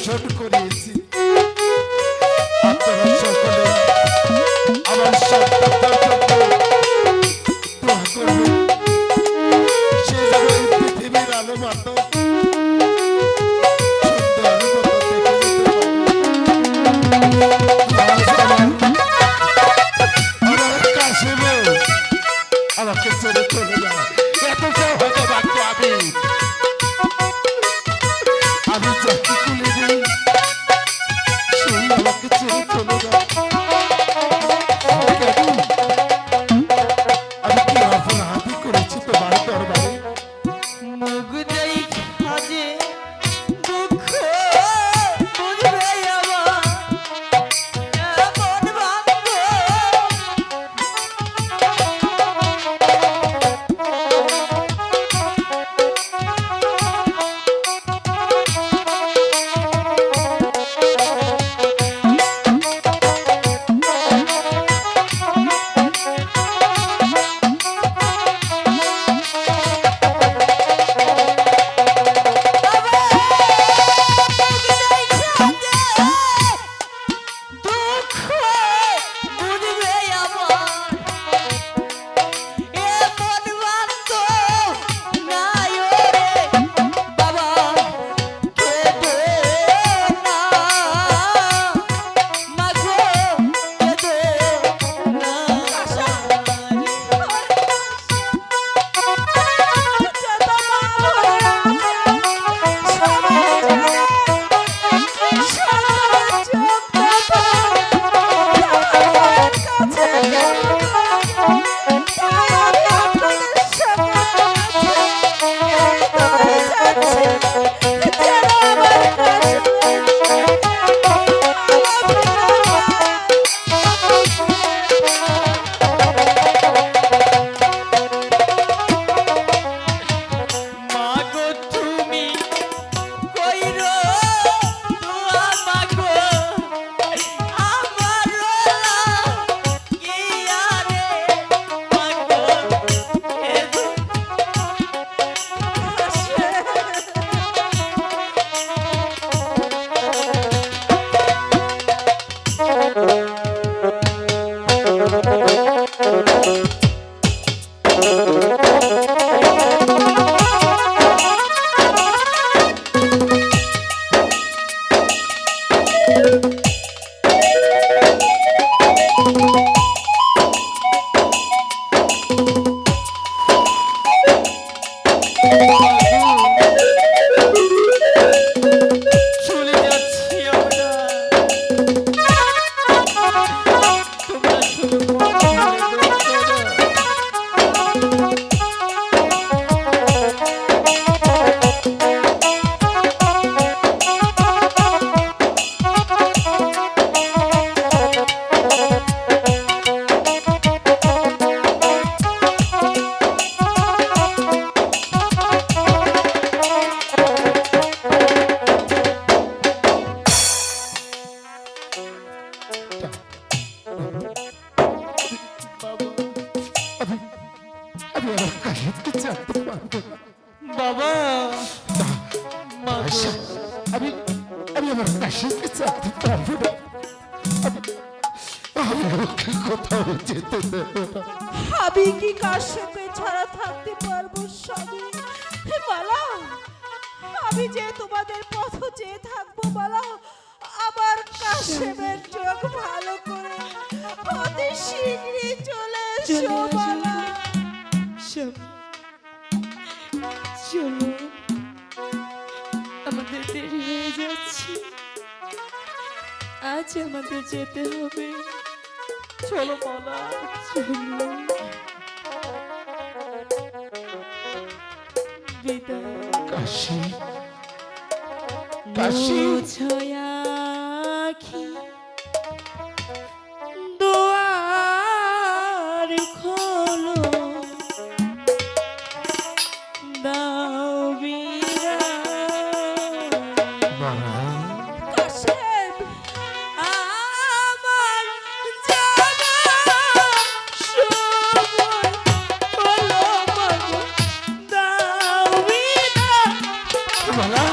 দর্শন করিয়েছি। আপনারা সকলে আমার সন্তানটার জন্য দোয়া করবেন, সে যেন এই পৃথিবীর আলো মাতো সুন্দর মতো দেখে যেতে পারে। আমার কাশিমে আমাকে ছেড়ে চলে যায়, এতটাও হয়তো বাক্য আমি চাকরি খুলে দিই, সেই আমাকে ছেড়ে চলে যায়। আমি কি অপরাধী করেছি তোমার দরবারে? মুখ দেখা যে দুঃখ বুঝবে আমার এমন ভাগ্য। বাবা আমি আমি আমার কাশিমকে চাকরি পারবো না, আমি ওকে কোথাও যেতে দেবো না। আমি কি কাশ্যপকে ছাড়া থাকতে পারবো স্বামী? বালা, আমি যে তোমাদের পথ চেয়ে থাকবো বালা, আমার কাশ্যপের চোখ ভালো করে অতি শীঘ্রই চলে এসো বালা। চলো, আমাদের দেরি হয়ে যাচ্ছে, আজ আমাদের যেতে হবে। চলো বালা, চলো। বিদায়। কাশি কাশি ছয়াখি দুয়ার খোলো, দাও বিদায়। কাশ্যপ, আমার যাবার সময় হলো বাবা, দাও বিদায়। বালা,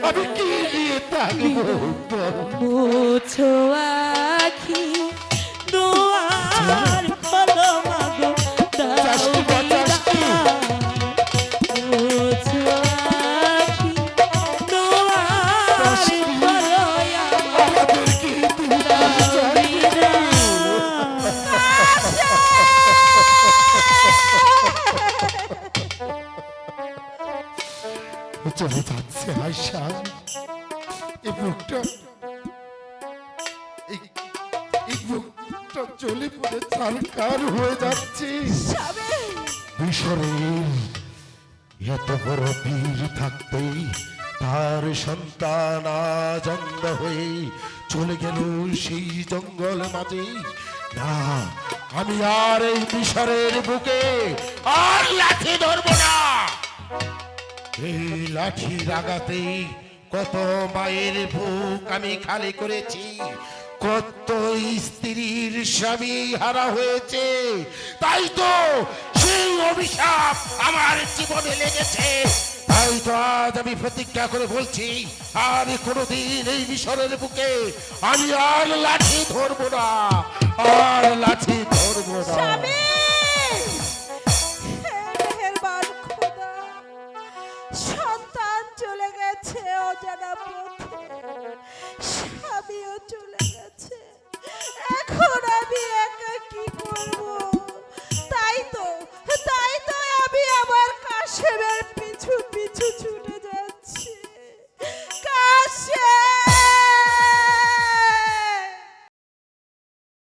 আমি কি নিয়ে থাকবো বল? মুছো আখি দোয়ার হলো মাগো দাও চাষি গো, চাষি। মুছো আখি দোয়ার চাষি। হলো আমাদের কি তুমি চলে যাচ্ছে আয়শা, এই বুকটা এই বুকটা চলে পড়ে ছারকার হয়ে যাচ্ছে। স্বামী মিশরের এত বড় বীর থাকতেই তার সন্তান আজ অন্ধ হয়ে চলে গেল সেই জঙ্গল মাঝে। না, আমি আর এই মিশরের বুকে আর লাঠি ধরবো না। এই লাঠির আঘাতে কত মায়ের বুক আমি খালি করেছি, কত স্ত্রীর স্বামী হারা হয়েছে। তাই তো সেই অভিশাপ আমার জীবনে লেগেছে। তাই তো আজ আমি প্রতিজ্ঞা করে বলছি, আর কোনোদিন এই মিশরের বুকে আমি আর লাঠি ধরবো না, আর লাঠি ধরবো না। স্বামী